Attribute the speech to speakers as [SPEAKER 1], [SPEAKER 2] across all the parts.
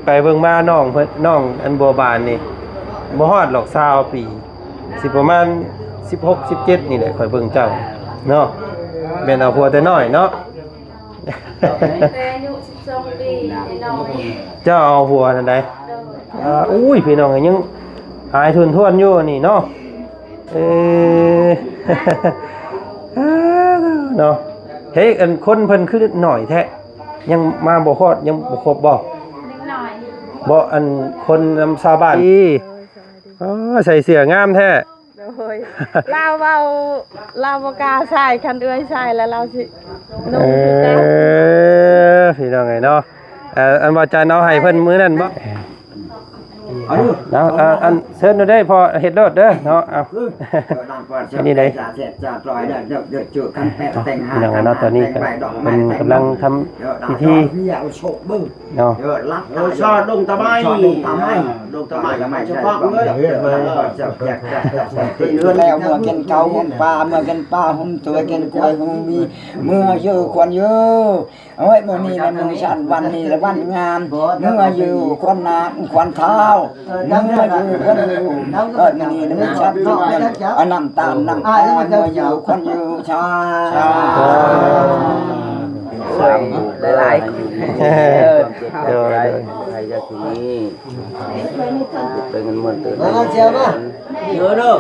[SPEAKER 1] ไปเบิ่งมาน้องเพิ่นน้องอันบัวบานนี่บ่ฮอดหรอก20ปีสิประมาณ16 17นี่แหละข่อยเบิ่งเจ้าเนาะแม่นเอาผัวแต่น้อยเนาะ
[SPEAKER 2] แต่อายุ12ปีน้อย
[SPEAKER 1] เจ้าเอาผัวนั่นใดอุ้ยพี่น้องยังหายทุนทวนอยู่นี่เนาะเนาะเฮ้ยอันคนเพิ่นคือหน่อยแท้ยังมาบ่ฮอดยังบ่ครบบ่
[SPEAKER 2] นิดหน่อย
[SPEAKER 1] บ่อันคนนำชาวบ้านอ๋อใส่เสื้องามแท้
[SPEAKER 3] โดยเราเว้าเราบ่กล้าใส่คันเอื้อยใส่แล้วเราสินุ่งคือกัน
[SPEAKER 1] พี่น้องไงเนาะอันว่าจะเอาให้เพิ่นมื้อนั้นบ่เอาอันเชิญดูได้พอเฮ็ดรถเด้อเนาะเอาอันนี้ได้พี่น้องเนาะตอนนี้ก็เพิ่นกำลังทำพิธีเนาะ
[SPEAKER 4] ชอดงตะไม้ดงตะไม้เฉพาะเลย
[SPEAKER 5] แล้วเมื่อกินเกาหุ่นปลาเมื่อกินปลาหุ่นตัวกินกล้วยหุ่นมีเมื่ออยู่ควรอยู่เอ้ยมื้อนี้ละมื้อฉันวันนี้ละวันงามเมื่ออยู่ควรนาควรเท้าเมื่ออยู่ควรอยู่มื้อนี้ละมื้อฉันอันน้ำตาลน้ำตาลเมื่ออยู่ควรอยู่ชา
[SPEAKER 4] หลาย
[SPEAKER 1] เดี๋ยว
[SPEAKER 4] ใครจะทีนี้เป็นเงินหมดเลย
[SPEAKER 5] เจียวมา
[SPEAKER 4] เยอะเด้อ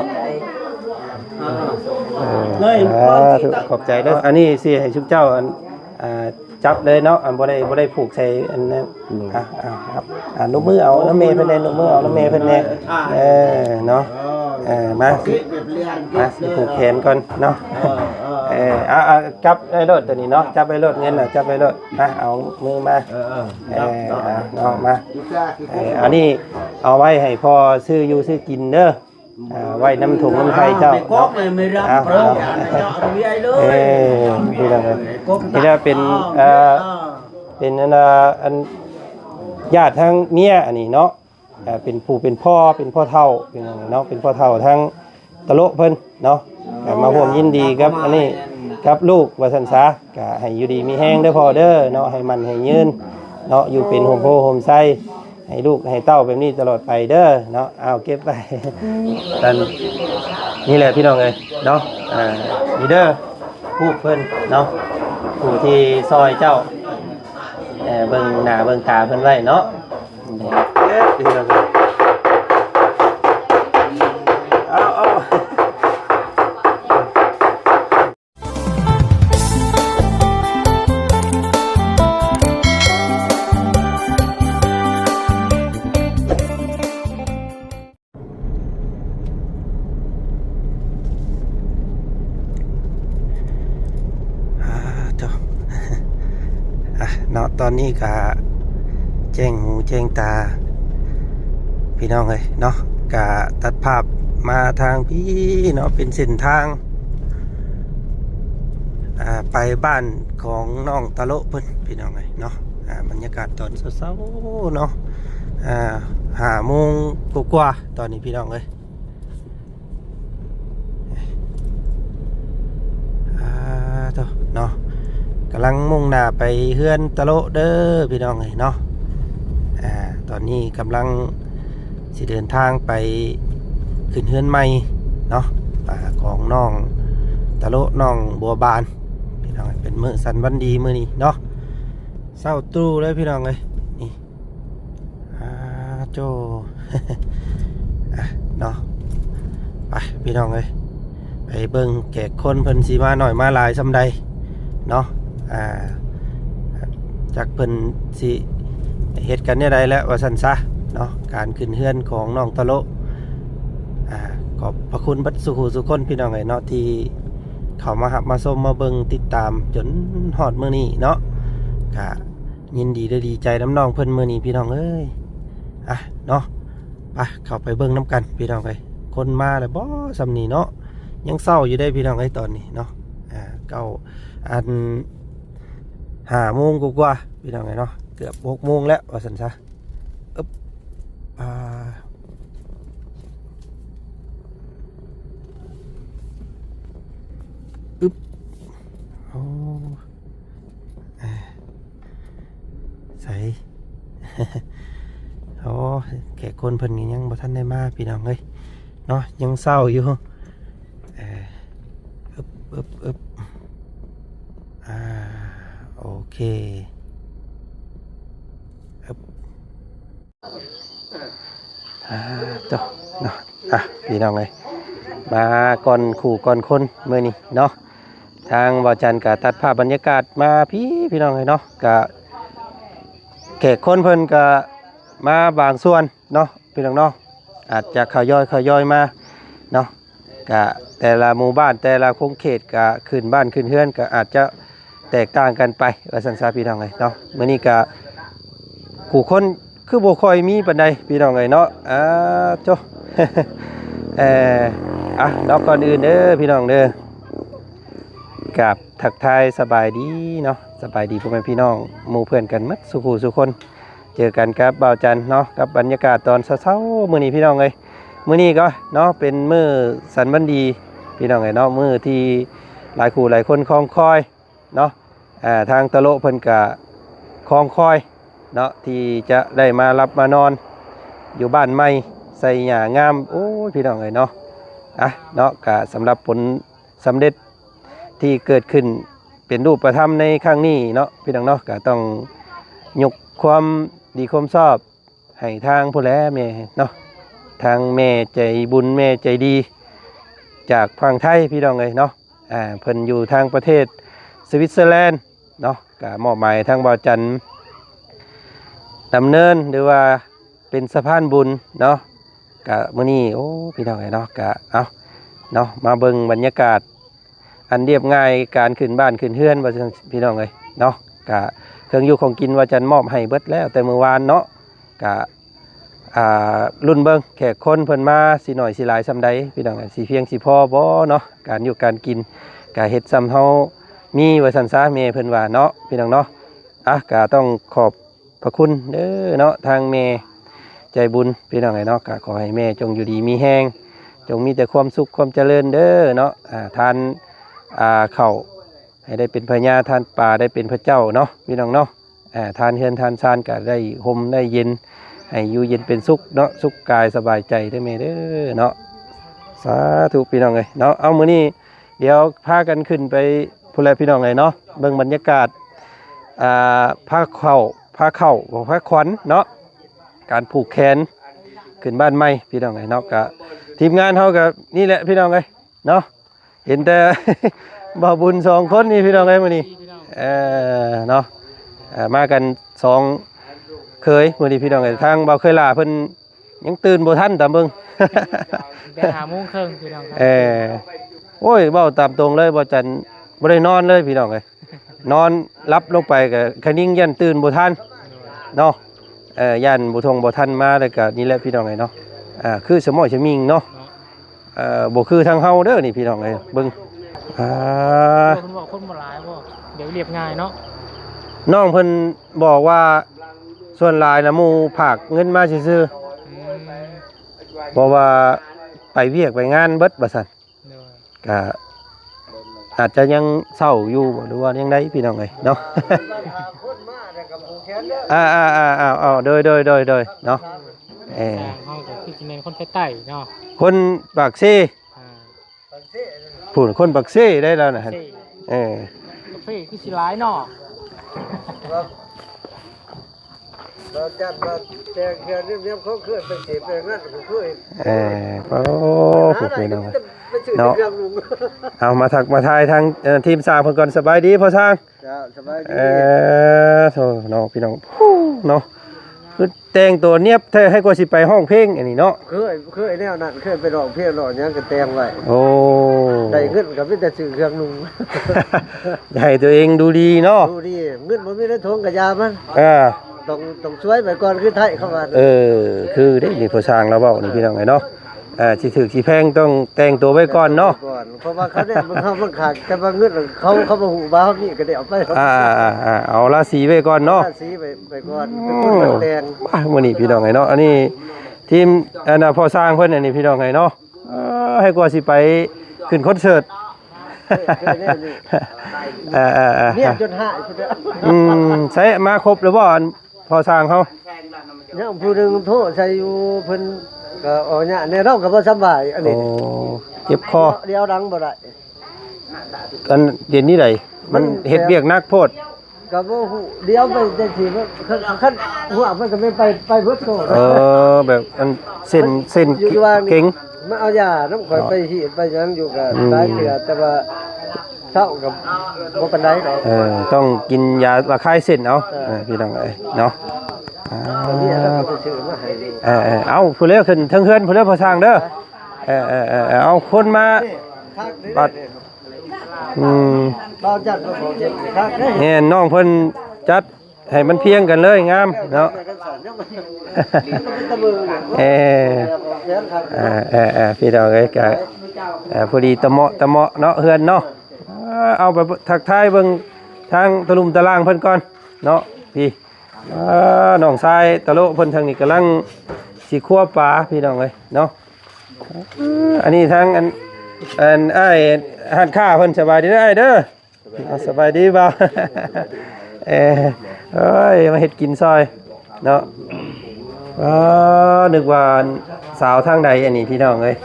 [SPEAKER 1] ขอบใจเด้ออันนี้สิให้ชุบเจ้าอันจับเลยเนาะอันบ่ได้ผูกใส่อันนั้นครับลูกมือเอาน้ำเมย์เพิ่นแน่ลูกมือเอาน้ำเมย์เพิ่นแน่เนาะมาผูกแขนก่อนเนาะจับไอ้รถตัวนี้เนาะจับไอ้รถเงินน่ะจับไอ้รถเอามือมาเนาะมาอันนี้เอาไว้ให้พ่อซื้ออยู่ซื้อกินเด้อไว้น้ำถุงน้ำไทยเจ้าเนาะนี่แหละนี่แหละเป็นอันญาติทั้งเมียอันนี้เนาะเป็นผู้เป็นพ่อเฒ่าเป็นเนาะเป็นพ่อเฒ่าทั้งตะโลเพิ่นเนาะมาร่วมยินดีครับอันนี้ครับลูกว่าซั่นซะก็ให้อยู่ดีมีแห้งเด้อพ่อเด้อเนาะให้มันให้ยืนเนาะอยู่เป็นโฮมโพโฮมไซให้ลูกให้เต้าแบบนี้ตลอดไปเด้อเนาะเอาเก็บไปกันนี่แหละพี่น้องเอ้ยเนาะนี่เด้อผู้เพิ่นเนาะผู้ที่ซอยเจ้าเบิ่งหน้าเบิ่งตาเพิ่นไว้เนาะพี่น้องเอาเนาะตอนนี้ก็แจ้งหูแจ้งตาพี่น้องเลยเนาะก็ตัดภาพมาทางพี่เนาะเป็นเส้นทางไปบ้านของน้องตะโลเพิ่นพี่น้องเลยเนาะบรรยากาศตอนเช้าๆเนาะ5 โมงกว่าตอนนี้พี่น้องเลยเนาะกำลังมุ่งหน้าไปเฮือนตะโลเด้อพี่น้องเลยเนาะตอนนี้กำลังสิเดินทางไปขึ้นเฮือนใหม่เนาะของน้องตะโลน้องบัวบานพี่น้องเป็นมื้อสันวันดีมื้อนี้เนาะเศร้าตรู่เลยพี่น้องเลยนี่โจ เนาะไปพี่น้องเลยไปเบิ่งแขกคนเพิ่นสิมาหน่อยมาหลายซำใดเนาะจากเพิ่นสิเฮ็ดกันเนี่ยใดแล้วว่าซั่นซะเนาะการขึ้นเฮือนของน้องตะโลขอบพระคุณบัดสุขสุคนพี่น้องเอ้ยเนาะที่เข้ามาหับมาชมมาเบิ่งติดตามจนฮอดมื้อนี้เนาะก็ยินดีและดีใจน้ำน้องเพิ่นมื้อนี้พี่น้องเอ้ยเนาะไปเข้าไปเบิ่งน้ำกันพี่น้องเอ้ยคนมาแล้วบ่ซำนี้เนาะยังเศร้าอยู่ได้พี่น้องเอ้ยตอนนี้เนาะ5 โมงกว่าพี่น้องเอ้ยเนาะเกือบ6 โมงแล้วว่าซั่นซะโอ้ใส่ โอ้แขกคนเพิ่นนี่ยังบ่ทันได้มาพี่น้องเอ้ยเนาะยังเศร้าอยู่อึบโอเคเจ้าเนาะพี่น้องเอ้ยมาก่อนขู่ก่อนคนมื้อนี้เนาะทางบ่จันก็ตัดภาพบรรยากาศมาพี่น้องเอ้ยเนาะก็แขกคนเพิ่นก็มาบางส่วนเนาะพี่น้องเนาะอาจจะขย่อยมาเนาะก็แต่ละหมู่บ้านแต่ละคงเขตก็ขึ้นบ้านขึ้นเฮือนก็อาจจะแตกต่างกันไปว่าซั่นซะพี่น้องเอ้ยเนาะมื้อนี้ก็ผู้คนคือบ่ค่อยมีปานใดพี่น้องเอ้ยเนาะโจ เนาะก่อนอื่นเด้อพี่น้องเด้อกับทักทายสบายดีเนาะสบายดีพ่อแม่พี่น้องหมู่เพื่อนกันหมดสุขสุขคนเจอกันกับบ่าวจันเนาะกับบรรยากาศตอนเช้าๆมื้อนี้พี่น้องเอ้ยมื้อนี้ก็เนาะเป็นมื้อสันบันดีพี่น้องเอ้ยเนาะมื้อที่หลายคู่หลายคนคลองคอยเนาะทางตะโลเพิ่นก็คลองคอยเนาะที่จะได้มารับมานอนอยู่บ้านใหม่ใส่หญ้างามโอ้ยพี่น้องเอ้ยเนาะเนาะก็สำหรับผลสำเร็จที่เกิดขึ้นเป็นรูปธรรมในครั้งนี้เนาะพี่น้องเนาะก็ต้องยกความดีความชอบให้ทางผู้แลแม่เนาะทางแม่ใจบุญแม่ใจดีจากฝั่งไทยพี่น้องเอ้ยเนาะเพิ่นอยู่ทางประเทศสวิตเซอร์แลนด์เนาะก็มอบหมายทางบ่าวจันทร์ดำเนินหรือว่าเป็นสะพานบุญเนาะก็มื้อนี้โอ้พี่น้องเอ้ยเนาะก็เอาเนาะมาเบิ่งบรรยากาศอันเรียบง่ายการขึ้นบ้านขึ้นเฮือนว่าพี่น้องเอ้ยเนาะก็เครื่องอยู่ของกินว่าจันมอบให้เบิดแล้วแต่เมื่อวานเนาะก็รุ่นเบิ่งแขกคนเพิ่นมาสิหน่อยสิหลายซำใดพี่น้องสิเพียงสิพอบ่เนาะการอยู่การกินก็เฮ็ดซ้ำเฮามีว่าซั่นซะแม่เพิ่นว่าเนาะพี่น้องเนาะก็ต้องขอบพระคุณเด้อเนาะทางแม่ใจบุญพี่น้องเอ้ยเนาะก็ขอให้แม่จงอยู่ดีมีแรงจงมีแต่ความสุขความเจริญเด้อเนาะทานเข้าให้ได้เป็นพญาทานป่าได้เป็นพระเจ้าเนาะพี่น้องเนาะทานเฮือนทานซานก็ได้ห่มได้เย็นให้อยู่เย็นเป็นสุขเนาะสุขกายสบายใจได้ไหมเด้อเนาะสาธุพี่น้องเลยเนาะเอามื้อนี้เดี๋ยวพากันขึ้นไปพูดแล้วพี่น้องเลยเนาะเบิ่งบรรยากาศพาเข้าพาขวัญเนาะการผูกแขนขึ้นบ้านใหม่พี่น้องเลยเนาะก็ทีมงานเฮาก็นี่แหละพี่น้องเลยเนาะเห็นแต่ บ่าวบุญ2คนนี่พี่น้องเลยมื้อนี้เนาะมากัน2เคยมื้อนี้พี่น้องเอ้ยทางบ่าวเคยลาเพิ่นยังตื่นบ่ทันตามเบิ่ง
[SPEAKER 6] ไปหาโมงครึ่งพี่น้องครับ
[SPEAKER 1] โอ้ยเว้าตามตรงเลยบ่จันบ่ได้นอนเลยพี่น้องเอ้ยนอนรับลงไปก็คะนิ่งยันตื่นบ่ทันเนาะยันบ่ทงบ่ทันมาแล้วก็นี่แหละพี่น้องเอ้ยเนาะคือสมอยสมิงเนาะบ่คือทางเฮาเด้อนี่พี่น้องเอ้ยเบิ่ง
[SPEAKER 6] คนบอกคนบ่หลายบ่เดี๋ยวเรียบง่ายเนาะ
[SPEAKER 1] น้องเพิ่นบอกว่าส่วนหลายนะหมู่ผากเงินมาซื่อๆเพราะว่าไปเวียกไปงานเบิดว่าซั่นก็อาจจะยังเศร้าอยู่หรือว่ายังได้พี่น้องเอ้ยเนาะเอาโดยเนาะ
[SPEAKER 6] เฮาก็คือสิแม่นคนใต้เนาะ
[SPEAKER 1] คนปากซี่ผู้คนปากซี่ได้แล้วนะ
[SPEAKER 6] กาแฟคือสิหลายเนาะ
[SPEAKER 4] เราจัดมาแต่เขื่อนเรียบเขาเขื่อนเป็นเสียเป็นงั้นก็คือ
[SPEAKER 1] โอ้ผู้พี่น้องเนาะเอามาทักมาทายทางทีมสร้างเพิ่นก่อนสบายดีพ่อสร้าง
[SPEAKER 4] สบายดี
[SPEAKER 1] โธ่เนาะพี่น้องเนาะคือแต่งตัวเนียบแท้ให้กว่าสิไปห้องเพลงอันนี้เนาะ
[SPEAKER 4] เคยแนวนั้นเคยไปร้องเพลงร้องหยังก็แต่งไว้
[SPEAKER 1] โอ้
[SPEAKER 4] ได้เงินก็มีแต่ซื้อเครื่องนุ่ง
[SPEAKER 1] ให้ตัวเองดูดีเนาะ
[SPEAKER 4] ดูดีเงินบ่มีในถุงกะยามันต้องช่วยไปก่อนคือไทยเข้ามา
[SPEAKER 1] คือได้นี่พ่อสร้างเราเว้านี่พี่น้องไงเนาะสิถึกสิแพงต้องแต่งตัวไว้ก่อนเนาะ
[SPEAKER 4] เพราะว่าเขาเนี่ยมันขาดแต่ว่าเงินเขาบ่ฮู้ว่าเฮานี่ก็ได้เอาไป
[SPEAKER 1] เอาราศีไว้ก่อนเนาะ
[SPEAKER 4] ราศีไปก่อนเป็นคนแต่ง
[SPEAKER 1] มื้อนี้พี่น้องไงเนาะอันนี้ทีมพ่อสร้างเพิ่นอันนี้พี่น้องไงเนาะให้กว่าสิไปขึ้นคอนเสิร์ต
[SPEAKER 4] เนี่ยจนหายพุ่นเด้อ
[SPEAKER 1] ใช้มาครบหรือบ่พ่อสร้างเฮา
[SPEAKER 4] ยังผู้หนึงโทษใส่อยู่เพิ่นก็ออกเนี่ยในเราก็บ่สบายอัน
[SPEAKER 1] โอ้
[SPEAKER 4] นี้
[SPEAKER 1] เจ็บคอ
[SPEAKER 4] เดียวดังบ่ได้
[SPEAKER 1] อันเดี๋ยวนี้ไดมันเฮ็ดเวียกหนักโพด
[SPEAKER 4] ก็บ่ฮู้เดียวไปจังซี่คันหัวเพิ่นก็ไม่ไปเบิดโต
[SPEAKER 1] แบบอันเส้น
[SPEAKER 4] อยู่ว่านี่
[SPEAKER 1] เก่ง
[SPEAKER 4] มาเอายาน้ำข่อยไปหีดไปหยังอยู่ก็หลายเทื่อแต่ว่าเช้าก็บ่ปานใดดอก
[SPEAKER 1] ต้องกินยาระคายเส้นเอาพี่น้องเอ้ยเนาะ
[SPEAKER 4] ตอนนี้เราก็ซื้อมาให้อยู่
[SPEAKER 1] เอาผู้เลี้ยขึ้นทั้งเฮือนผู้เลี้ยพอสร้างเด้อเอาคนมา
[SPEAKER 4] คักเด้
[SPEAKER 1] บัด
[SPEAKER 4] เราจัดบ่ขอเจ็บคักเด้
[SPEAKER 1] เนี่ยน้องเพิ่นจัดให้มันเพียงกันเลยงามเนาะ
[SPEAKER 4] ตะมือ
[SPEAKER 1] พี่น้องเอ้ยก็พอดีตะเหมาะเนาะเฮือนเนาะเอาไปทักทายเบิ่งทางตะลุมตะล่างเพิ่นก่อนเนาะพี่น้องชายตะโลเพิ่นทางนี้กำลังสิคั่วปลาพี่น้องเอ้ยเนาะอันนี้ทางอันอ้ายหันข้าเพิ่นสบายดีเด้ออ้ายเด้อสบายดีบ่เอ้ยมาเฮ็ดกินซอยเนาะนึกว่าสาวทางใดอันนี้พี่น้องเอ้ย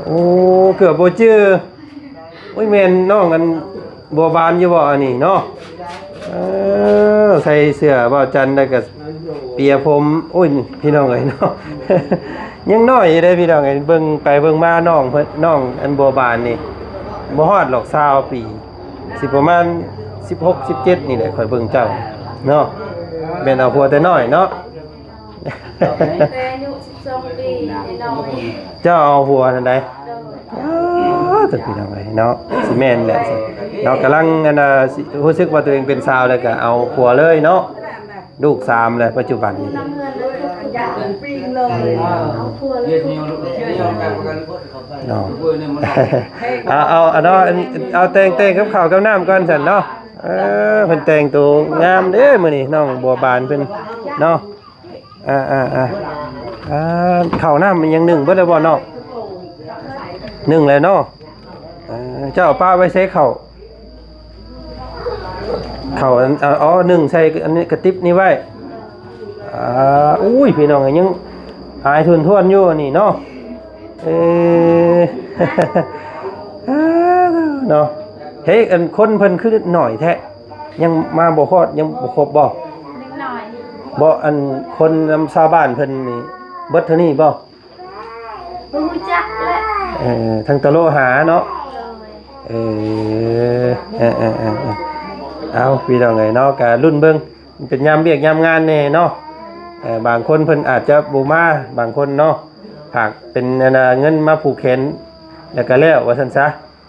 [SPEAKER 1] โอ้เกือบบ่จื้อโอ้ยแม่นน้องกันบัวบานอยู่บ่อันนี้เนาะใส่เสื้อบ่จันได้ก็เปียผมโอ้ยพี่น้องเอ้ยเนาะ ยังน้อยอยู่เด้พี่น้องเอ้ยเบิ่งไปเบิ่งมาน้องเพิ่นน้องอันบัวบานนี่บ่ฮอดหรอก20ปีสิประมาณ16 17นี่แหละข่อยเบิ่งเจ้าเนาะแม่นเอาผัวแต่น้อยเนาะ
[SPEAKER 2] แต่อายุ12ปีน้อย
[SPEAKER 1] เจ้าเอาหัวนั่นใด
[SPEAKER 2] โดย
[SPEAKER 1] ตึกพี่น้องเอ้ยเนาะสิแม่นแหละสิเนาะกำลังอันน่ะรู้สึกว่าตัวเองเป็นสาวแล้วก็เอาผัวเลยเนาะลูก3แล้วปัจจุบันนี้
[SPEAKER 2] น้ำเงินแล้วทุกอย่างปิ้งเลยเอาพัวแล้วทุก
[SPEAKER 1] เนาะ เอาเนาะเอาแต่งกับข้าวกับน้ำก่อนซั่นเนาะเพิ่นแต่งตัวงามเด้มื้อนี้น้องบัวบานเพิ่นเนาะข้าวน้ำมันยังนึ่งเบิดแล้วบ่เนาะนึ่งแล้วเนาะเจ้าป้าไว้ใส่ข้าวนึ่งใส่อันนี้กระติบนี่ไว้อุ้ยพี่น้องยังหายทุนท่วนอยู่นี่เนาะเนาะเฮ้ยอันคนเพิ่นคือหน่อยแท้ยังมาบ่ฮอดยังบ่ครบบ่
[SPEAKER 2] นิดหน่อย
[SPEAKER 1] บ่อันคนนำชาวบ้านเพิ่นนี่เบิดเท่านี้บ่
[SPEAKER 2] รู้จักแล้ว
[SPEAKER 1] ทางตะโลหาเนาะ
[SPEAKER 2] โดย
[SPEAKER 1] เอาพี่น้องเอ้ยเนาะก็รุ่นเบิ่งมันเป็นยามเวียกยามงานแน่เนาะบางคนเพิ่นอาจจะบ่มาบางคนเนาะฝากเป็นเงินมาผูกแขนแล้วก็แล้วว่าซั่นซะ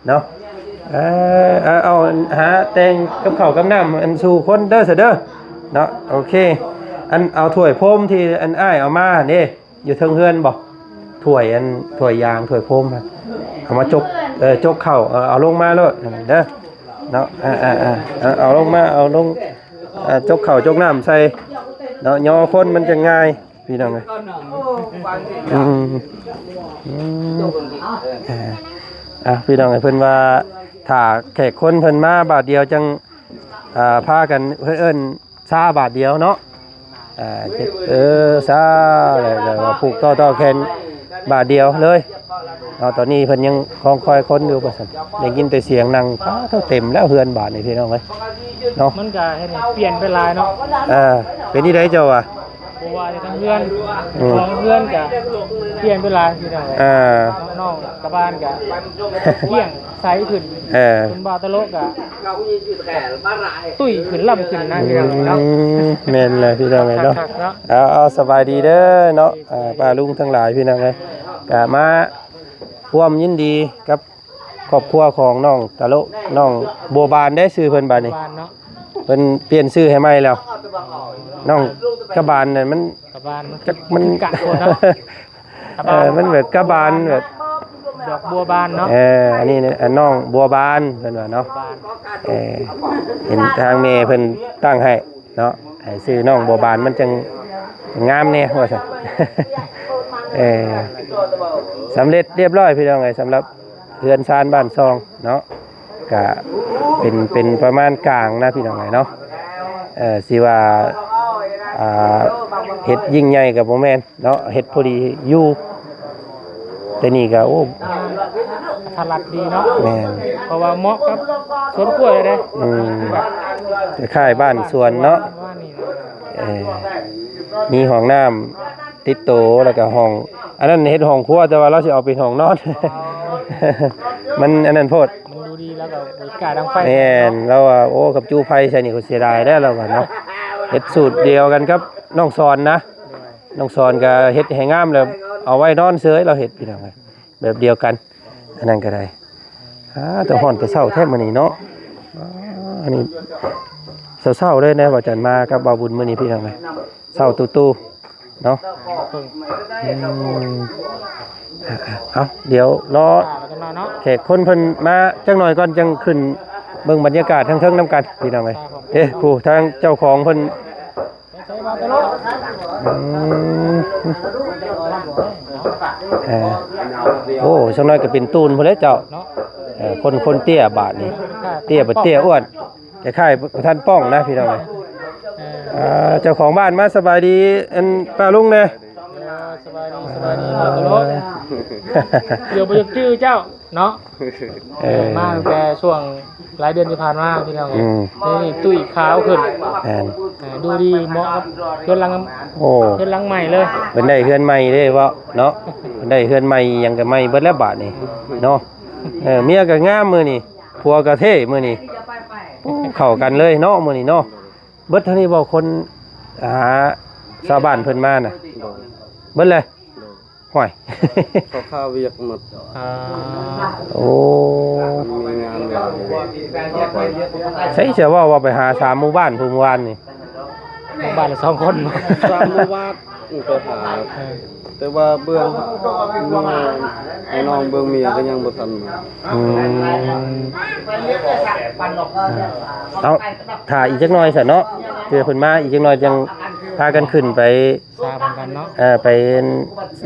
[SPEAKER 1] เนาะเอาหาแต่งกับข้าวกับน้ำอันสู่คนเด้อซะเด้อเนาะโอเคอันเอาถ้วยพรมที่อันอ้ายเอามานี่อยู่เทิงเฮือนบ่ถ้วยยางถ้วยพรมเอามาจกเข้าเอาลงมาโลดเด้อเนาะเอาลงมาเอาลงจกเข้าจกน้ำใส่เนาะย่อคนมันจะง่ายพี่น้องเอ้ยพี่น้องเอ้ยเพิ่นว่าถ้าแขกคนเพิ่นมาบาทเดียวจังพากันเพิ่นเอิ้นซาบาทเดียวเนาะซาแล้วผูกต่อแขนบาทเดียวเลยตอนนี้เพิ่นยังคองคอยคนอยู่ว่าซั่นได้ยินแต่เสียงนั่งเต็มแล้วเฮือนบาทนี่พี่น้องเอ้ยเนาะ
[SPEAKER 6] มันก็เฮ็ดให้เปลี่ยนไปหลายเนาะ
[SPEAKER 1] เป็นที่ใดเจ้าอ่ะ
[SPEAKER 6] เพราะว่าทางเพื่อนของเพื่อนก็เปลี่ยนไปหลายพี่น้องน้องกับบ้านก็เที่ยงไซส์ขึ้นคุณบาตะโลกก็ตุ้ยขึ้นล่ำขึ้นนะพี่น้องเนาะ
[SPEAKER 1] แม่นเลยพี่น้องเอ้ยเนาะเอาสบายดีเด้อเนาะป้าลุงทั้งหลายพี่น้องเอ้ยก็มาร่วมยินดีกับครอบครัวของน้องตะโลน้องบัวบานได้ชื่อเพิ่นบาดนี้เพิ่นเปลี่ยนชื่อให้ใหม่แล้วน้องกระบาลนั่นมัน
[SPEAKER 6] กระบาล
[SPEAKER 1] มัน
[SPEAKER 6] กะคนเนาะ
[SPEAKER 1] มันแบบกระบาลแบบ
[SPEAKER 6] ดอกบัวบานเนาะ
[SPEAKER 1] อันนี้น้องบัวบานเพิ่นว่าเนาะเห็นทางแม่เพิ่นตั้งให้เนาะให้ชื่อน้องบัวบานมันจังงามแน่ว่าซั่นสำเร็จเรียบร้อยพี่น้องเอ้ยสำหรับเรือนชานบ้านซองเนาะก็เป็นประมาณกลางนะพี่น้องเอ้ยเนาะสิว่า เฮ็ดยิ่งใหญ่กับบ่แม่นเนาะเฮ็ดพอดีอยู่แต่นี่ก็โอ้
[SPEAKER 6] ถลัดดีเนาะ
[SPEAKER 1] แม่น
[SPEAKER 6] เพราะว่าเหมาะกับสวนกล้วยเลยเด้
[SPEAKER 1] จะค่ายบ้านสวนเนาะ
[SPEAKER 6] ว่านี่นะ
[SPEAKER 1] มีห้องน้ำติดโตแล้วก็ห้องอันนั้นเฮ็ดห้องครัวแต่ว่าเราสิเอาเป็นห้องนอน มันอันนั้นโพด
[SPEAKER 6] มันดูดีแล้วก็บรรยากาศดังไฟ
[SPEAKER 1] แม่นเราว่าโอ้กับจูไผใช่นี่ก็เสียดายได้แล้วว่าเนาะเฮ็ดสูตรเดียวกันครับน้องสอนนะน้องสอนก็เฮ็ดให้งามแล้วเอาไว้นอนเฉยเราเฮ็ดพี่น้องแบบเดียวกันอันนั้นก็ได้แต่ฮ้อนแต่เช้าแท้มื้อนี้เนาะอันนี้เช้าๆเลยนะว่าจันมากับบ่าวบุญมื้อนี้พี่น้องเช้าตู่ๆเนาะเอาเดี๋ยวรอ
[SPEAKER 6] แล้วก็นอนเนาะ
[SPEAKER 1] แขกคนเพิ่นมาจังหน่อยก่อนจังขึ้นเบิ่งบรรยากาศทั้งเทิงน้ำกันพี่น้องเอ้ยผู้ทางเจ้าของเพิ่นโอ้จังหน่อยก็เป็นตูนพุ่นแหละเจ้าคนเตี้ยบาทนี่เตี้ยบ่เตี้ยอ้วนคล้ายๆประธานป้องนะพี่น้องเอ้ยเจ้าของบ้านมาสบายดีอันป้าลุงเด้
[SPEAKER 6] สบายดีมาตลอดเดี๋ยวไปจื้อเจ้าเนาะมาตั้งแต่ช่วงหลายเดือนที่ผ่านมาพี่น้องนี่ตุ้ยขาวขึ้นดูดีเหมาะกับเพื่อนหลัง
[SPEAKER 1] โอ้
[SPEAKER 6] เพื่อนหลังใหม่เลย
[SPEAKER 1] เพิ่นได้เฮือนใหม่เด้ว่าเนาะเพิ่นได้เฮือนใหม่หยังก็ใหม่เบิดแล้วบาดนี่เนาะเมียก็งามมื้อนี้ผัวก็เท่มื้อนี้เข้ากันเลยเนาะมื้อนี้เนาะเบิดเท่านี้บ่คนหาชาวบ้านเพิ่นมาน่ะเบิดเลยห่วย
[SPEAKER 4] ข้าวเวียกหมด
[SPEAKER 1] โอ้
[SPEAKER 4] มีงานเลย
[SPEAKER 1] ใช่เชื่อว่าไปหา3หมู่บ้านผู้เมื่อวานนี่
[SPEAKER 6] บ้านละ2 คน
[SPEAKER 4] สามวาดไปหาแต่ว่าเบื้องไอ้น้องเบื้องเมียก็ยังบ่ทันมา
[SPEAKER 1] เอาถ่ายอีกจักหน่อยซะเนาะเพื่อเพิ่นมาอีกจักหน่อยจังพากันขึ้นไป
[SPEAKER 6] ทราบเหมือนกันเนาะ
[SPEAKER 1] ไป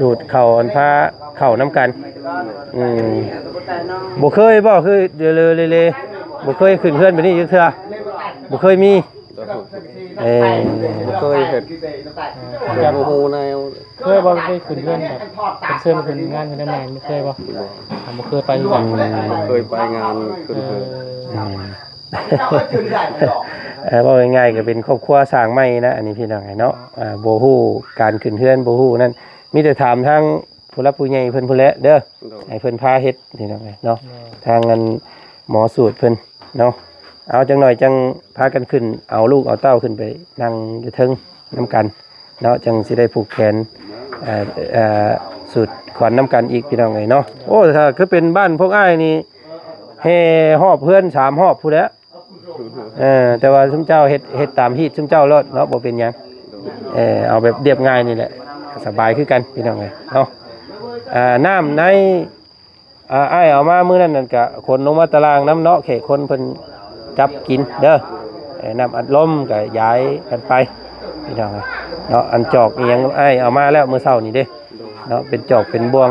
[SPEAKER 1] สูดเข่าอันพาเข่าน้ำกันบ่เคยบ่คือเดี๋ยวเลยบ่เคยขึ้นเพื่อนไปนี่จักเทื่อบ่เคยมี
[SPEAKER 4] บ่เคยเห็นจะบ่ฮู้แนว
[SPEAKER 6] เคยบ่เคยขึ้นเพื่อนแบบเป็นเชิญขึ้นงานขึ้นได้ใหม่ไม่เคยบ่บ่เคยไปที่ไหน
[SPEAKER 4] เคยไปงานขึ้นเพิ่น
[SPEAKER 1] ว่าง่ายๆก็เป็นครอบครัวสร้างใหม่นะอันนี้พี่น้องเนาะบ่ฮู้การขึ้นเฮือนบ่ฮู้นั่นมีแต่ถามทางผู้รับผู้ใหญ่เพิ่นพุ่นแหละเด้อให้เพิ่นพาเฮ็ดนี่น้องเนาะทางเงินหมอสูตรเพิ่นเนาะเอาจังหน่อยจังพากันขึ้นเอาลูกเอาเต้าขึ้นไปนั่งอยู่เทิงน้ำกันเนาะจังสิได้ผูกแขนสูตรขวัญน้ำกันอีกพี่น้องเนาะโอ้ถ้าคือเป็นบ้านพวกอ้ายนี่แห่หอบเพื่อน3หอบพู้นแหล้วแต่ว่าซุมเจ้าเฮ็ดตามฮีตซุมเจ้ารถเนาะบ่เป็นหยังเอาแบบเรียบง่ายนี่แหละสบายคือกันพี่น้องเนาะน้ำในอ้ายเอามามื้อนั้นนั่นก็คนลงมาตารางน้ำเนาะแขกคนเพิ่นจับกินเด้อน้ำอัดลมก็ย้ายกันไปพี่น้องเนาะอันจอกอีหยังอ้ายเอามาแล้วมื้อเช้านี่เด้เนาะเป็นจอกเป็นบ่วง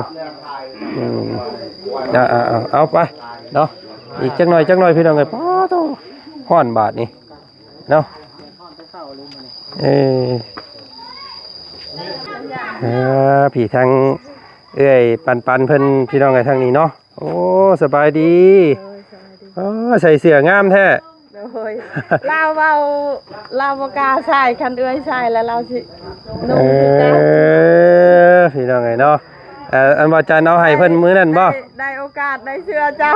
[SPEAKER 1] เอาไปเนาะอีกจักหน่อยพี่น้องเอ้ยป๊อโตฮ้อนบาดนี่เนาะพี่ทางเอ้ยปันเพิ่นพี่น้องเอ้ยทางนี้เนาะโอ้สบายดีใส่เสื้องามแท้
[SPEAKER 3] โดยเราบ่กล้าใส่คันเอื้อยใส่แล้วเราสินุ่งคือกัน
[SPEAKER 1] พี่น้องเอ้ยเนาะอันว่าจันเอาให้เพิ่นมื้อนั้นบ่
[SPEAKER 3] ได้โอกาสได้เสื้อเจ้า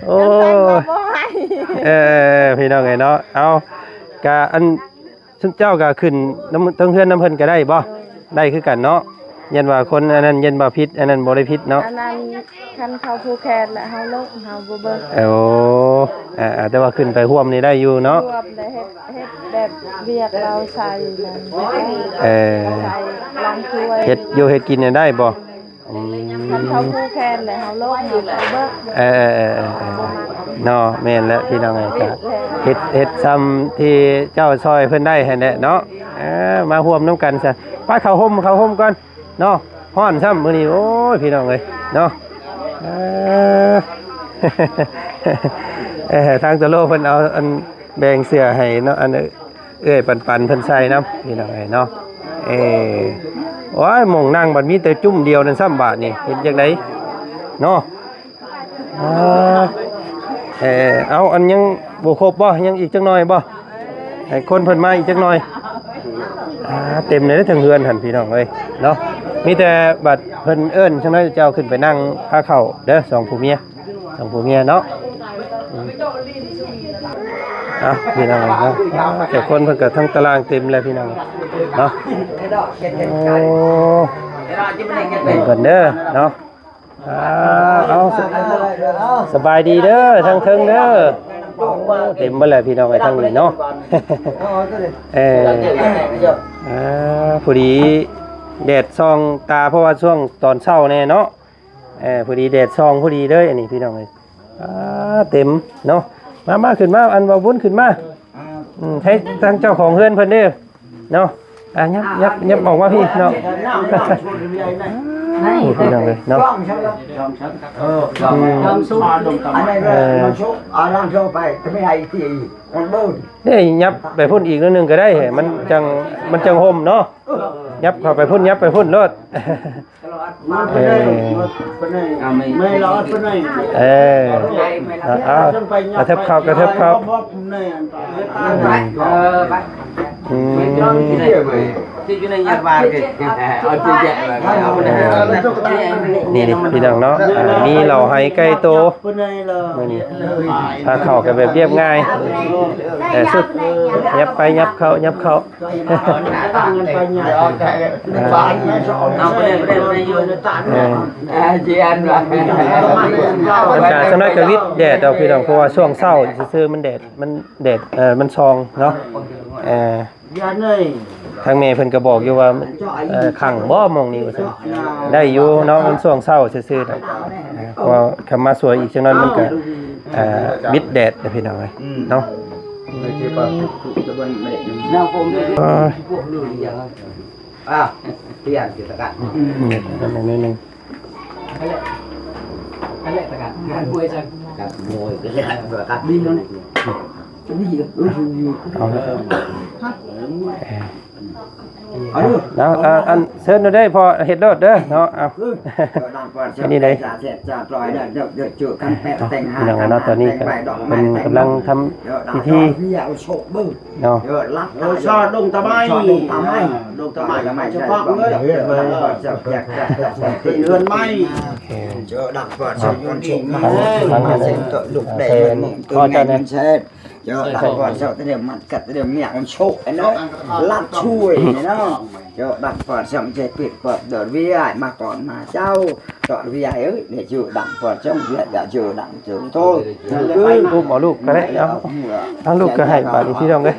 [SPEAKER 1] โอ้พี่น้องเอ้ยเนาะเอากะอันซุมเจ้าก็ขึ้นน้ำเทิงเฮือนน้ำเพิ่นก็ได้บ่ได้คือกันเนาะยันว่าคนอันนั้นยันบ่ผิดอันนั้นบ่ได้ผิดเนาะ
[SPEAKER 3] อันนั้นคันเขาผู้แขนและเฮาลงเฮาบ่เบิ่ง
[SPEAKER 1] แต่ว่าขึ้นไปร่วมนี่ได้อยู่เนาะ
[SPEAKER 3] ร่วมได้เฮ็ดแบบเวียกเราใส่นั่นใส่ล้างถ้วย
[SPEAKER 1] เฮ็ดอยู่เฮ็ดกินได้บ่
[SPEAKER 3] คันเขาผู้แขนและเฮาลงเฮาเบิ่ง
[SPEAKER 1] เนาะแม่นแล้วพี่น้องเอ้ยก็เฮ็ดซ้ำที่เจ้าซอยเพิ่นได้หั่นแหละเนาะมาร่วมน้ำกันซะไปเข้าห่มก่อนเนาะฮ้อนซ้ำมื้อนี้โอ้ยพี่น้องเอ้ยเนาะทางตะโลเพิ่นเอาอันแบ่งเสื้อให้เนาะอัน เอ้ยปันเพิ่นใส่น้ำพี่น้องเนาะโอ้ยหม่องนั่งบัดมีแต่จุ่มเดียวนั่น3บาทนี่เฮ็ดจังไดเนาะเอาอันยังบ่ครบบ่ยังอีกจักหน่อยบ่ให้คนเพิ่นมาอีกจักหน่อยเต็มเลยทั้งเฮือนหั่นพี่น้องเอ้ยเนาะมีแต่บัดเพิ่นเอิ้นจังได๋เจ้าขึ้นไปนั่งพาเข้าเด้อ2ผู้เมียเนาะพี่น้องเนาะแต่คนเพิ่นก็ทั้งตารางเต็มเลยพี่น้องเนาะโอ้เพิ่นเด้อเนาะเอาสบายดีเด้อทั้งเทิงเด้อเต็มเบ่แล้วพี่น้องไอ้ทั้งนี้เนาะพอดีแดดส่องตาเพราะว่าช่วงตอนเช้าแน่เนาะพอดีแดดส่องพอดีเลยอันนี้พี่น้องเอ้ยเต็มเนาะมาขึ้นมาอันบ่บุญขึ้นมาให้ทางเจ้าของเฮือนเพิ่นเด้อเนาะยับออกมาพี่เนาะพี่น้องเลยเนาะนี่ยับไปพุ่นอีกนิดนึงก็ได้มันจังห่มเนาะยับเข้าไปพุ่นยับไปพุ่นรถ
[SPEAKER 2] ไม่รอดไปไหน
[SPEAKER 1] กระเทิบเข้ากระเทิบเข้า
[SPEAKER 2] ที่อยู่ในยาบาลกันเอาที่แจกเลย
[SPEAKER 1] นี่พี่น้องเนาะมีเหล่าไห้ไก่โตนี่ถ้าเข้ากันแบบเรียบง่ายแต่สุดยับไปยับเข้ายับเข้า
[SPEAKER 2] เอาไปเลยอยู่ในตาเจียนว่ะ
[SPEAKER 1] การสำนักกวิทย์แดดเอาพี่น้องเพราะว่าช่วงเช้าซื่อมันแดดมันซองเนาะทางเมย์เพิ่นก็บอกอยู่ว่าขังบ่มองนี่ว่าซั่นได้อยู่เนาะมันช่วงเช้าซื่อๆเพราะว่าคำมาสวยอีกจังนั้นมันก็มิดแดดพี่น้องเอ้ยเนาะ
[SPEAKER 2] เปลี่ยนกิจการ
[SPEAKER 1] นิดนึง
[SPEAKER 2] อันแรกตะการการมวยจังการมวยก็ได้การดีแล้วเนี่ย
[SPEAKER 1] เอาอันเชิญได้พอเฮ็ดรถเด้อเนาะเอาอันนี้เลยอย่างนั้นเนาะตอนนี้ก็เป็นกำลังทำพิธีเนาะ
[SPEAKER 2] ชอดงตะไม้ดงตะไม้เฉพาะเลยเรือนไม้
[SPEAKER 5] เจอดักเปิดสองคนชมมาเส้นตัวลูกแดงตัวไงมันเช็ดเจอดักเปิดเจ้าเดี๋ยวมันกัดเดี๋ยวเมียมันโชกไอ้เนาะลัดช่วยเนาะเจอดักเปิดสองใจปิดเปิดเดือดวิไอมาก่อนมาเจ้าก่อนวิไอเอ้ยเนี่ยเจอดักเปิดช่องวิไออย่าเจอดักเจอโทษ
[SPEAKER 1] ลูกหมอลูกก็ได้เอาลูกก็ให้บาดพี่น้องเลย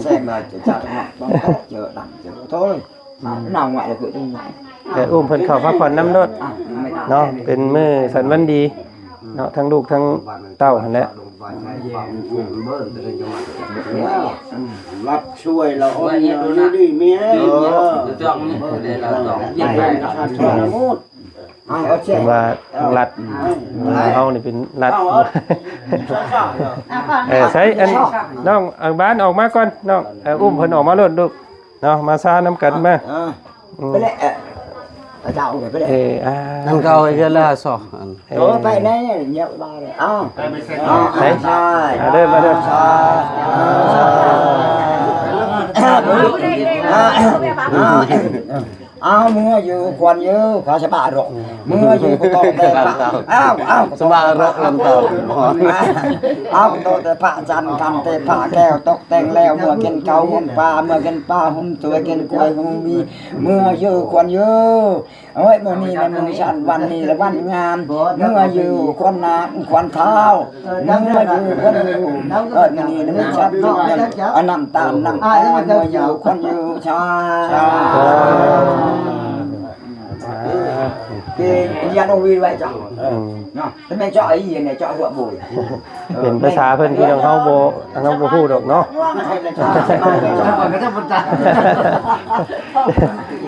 [SPEAKER 5] แซงมาจะจัดต้องเจอดักเจอโทษnào ngoại là cự trong ngoại
[SPEAKER 1] แต่อุ้มเพิ่นเข้าพักผ่อนน้ำรถเนาะเป็นมื้อสันวันดีเนาะทั้งลูกทั้งเต้าหั่นแหละ
[SPEAKER 2] รับช่วยเราอ้อยดูดิเมียจ้องนี่เราต้องยิ่งไป
[SPEAKER 1] เป็นว่ารัดเฮานี่เป็นรัดใช้อันน้องอังบ้านออกมาก่อนน้องอุ้มเพิ่นออกมารถลูกเนาะมาซาน้ำกันมา
[SPEAKER 5] ไปเลยđậu rồi phải
[SPEAKER 1] đấy
[SPEAKER 4] ăn câu cái là sọ
[SPEAKER 5] đó phải đấy nhậu ba rồi
[SPEAKER 1] đấy đây mà đây
[SPEAKER 5] mưa dù còn như có sẽ bạ rồi mưa dù có to đẹp
[SPEAKER 4] sẽ bạ rồi làm tàu
[SPEAKER 5] tôi sẽ phạ dằn cầm tê phạ keo tóc tên leo mưa kiên câu hôm pa hôm tuổi kiên quay hôm mi mưa dù còn như ôi mưa ni là mưa sẵn văn ni là văn ngàn mưa dù con quan thao mưa dù con dù mưa ni là mưa sẵn nằm tạm nằm mưa dù con dù cái nhà nông viên vậy chọn thế mày chọn cái gì này chọn vợ bùi
[SPEAKER 1] เป็นภาษาเพิ่นที่น้องเฮาบ่ฮู้ดอกเนาะ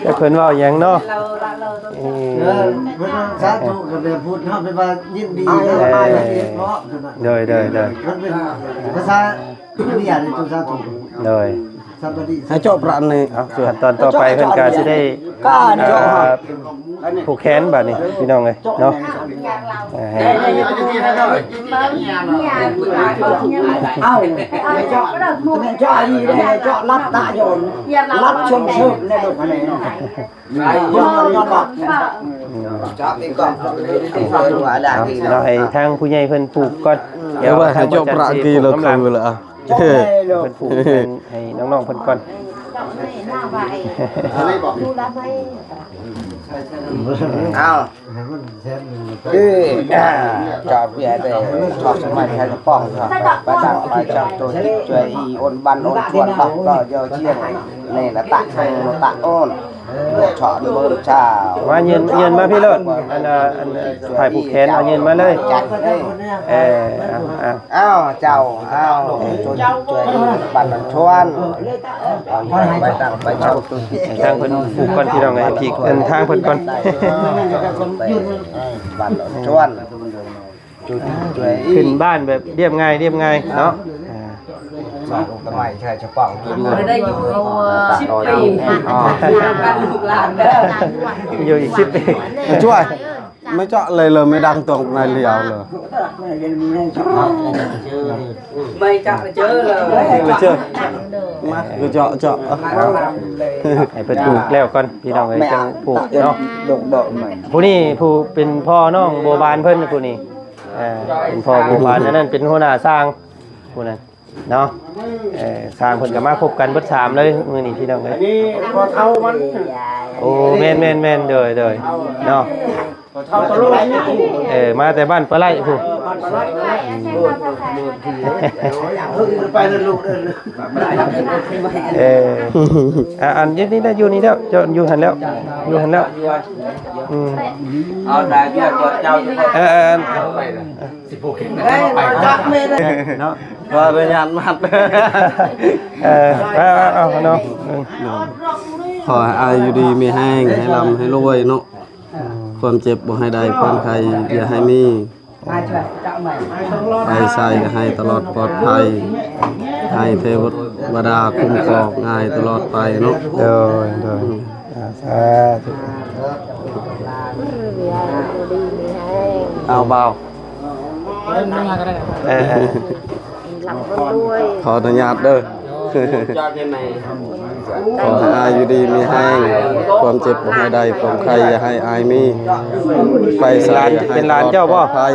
[SPEAKER 1] แต่เพิ่นเว้าหยังเนาะ
[SPEAKER 2] สาธุก็เป็นพูดเฮาเป็นว่ายินดี
[SPEAKER 1] เด้อมันเป็น
[SPEAKER 2] ภาษาเรียนตัวสาธุ
[SPEAKER 4] ให้เจาะประนี่
[SPEAKER 1] เอาขั้นตอนต่อไปเพิ่นก็สิได้ผูกแขนบัดนี้พี่น้องเอ้ยเนาะให้
[SPEAKER 5] เอ้าเจาะอีเจาะรัดตาโยนรัดชมเชิดในลูกนี่ย้อนบักเจาะอีกก่อน
[SPEAKER 1] เราให้ทางผู้ใหญ่เพิ่นผูกก่อน
[SPEAKER 4] เดี๋ยวว่าให้เจาะประกี่เราคือละ
[SPEAKER 5] เจาะให้ลูก
[SPEAKER 1] เพิ่นผูกให้น้องๆเพิ่นก่อน
[SPEAKER 5] เอาจอดเบียร์ได้ชอบสมัยใครก็ป้องครับไปต่างไปจับตัวช่วยอีอ้นบันอ้นชวนปักก็เยอะเชี่ยนี่ละตะทงตะอ้นชอดเบิ่งเช้า
[SPEAKER 1] มายืนมาพี่เลิศอันถ่ายผูกแขนเอายืนมาเลย
[SPEAKER 5] จัดเลย
[SPEAKER 1] เอา
[SPEAKER 5] เจ้าช่วยบันชวนไปต่างไปจับตัว
[SPEAKER 1] ให้ทางเพิ่นผูกก่อนพี่น้องไงพี่ทางเพิ่นก่อน
[SPEAKER 5] บันชวนช่วย
[SPEAKER 1] ขึ้นบ้านแบบเรียบง่ายเนาะ
[SPEAKER 5] มาลงตะไม้ใช่จะป้องตัวด้วย
[SPEAKER 2] ได้อยู่10 ปีกันลูกหลานเด้อ
[SPEAKER 1] อยู่อีก10 ปี
[SPEAKER 4] ช่วยไม่เจาะเลยไม่ดังตรงในเลียวเลย
[SPEAKER 2] ไม่จับเจอเลย
[SPEAKER 4] ไม่เจอมาคือเจาะ
[SPEAKER 1] ให้เพิ่นผูกแล้วก่อนพี่น้องเอ้ยจังผูกเนาะ
[SPEAKER 5] ดกดอกใหม่
[SPEAKER 1] ผู้นี้ผู้เป็นพ่อน้องโบบานเพิ่นผู้นี้เป็นพ่อโบบานนั่นเป็นหัวหน้าสร้างผู้นั้นเนาะสร้างเพิ่นก็มาพบกันเบิด3เลยมื้อนี้พี่น้องเอ้ย
[SPEAKER 5] นี่พอเท่ามัน
[SPEAKER 1] โอ้แม่นเด้อเนาะ
[SPEAKER 5] เท่าตะลุย
[SPEAKER 1] มาแต่บ้านปลาไหลผู้
[SPEAKER 5] ไปเลยลูก
[SPEAKER 1] อันนี้ได้อยู่นี่แล้วเจ้าอยู่หันแล้ว
[SPEAKER 2] เอาได้เจ้าเจ้า
[SPEAKER 5] จักเมย์เลย
[SPEAKER 1] เนาะ
[SPEAKER 4] ว่าระยะมัด
[SPEAKER 1] เอาเนาะ
[SPEAKER 4] ขอให้อายุดีมีแห้งให้ลำให้รวยเนาะความเจ็บบ่ให้ได้ความใครอย่าให้มีให้ใส่ก็ให้ตลอดปลอดภัยให้เทวดาคุ้มครองง่ายตลอดไปเนาะ
[SPEAKER 1] โดยสาธุ
[SPEAKER 4] เอาเบาขออนุญาตเด้อขอให้อายุดีมีแห้งความเจ็บบ่ให้ได้ความใครอย่าให้อายมีไปสลายเป็นลานเจ้าบ่ภัย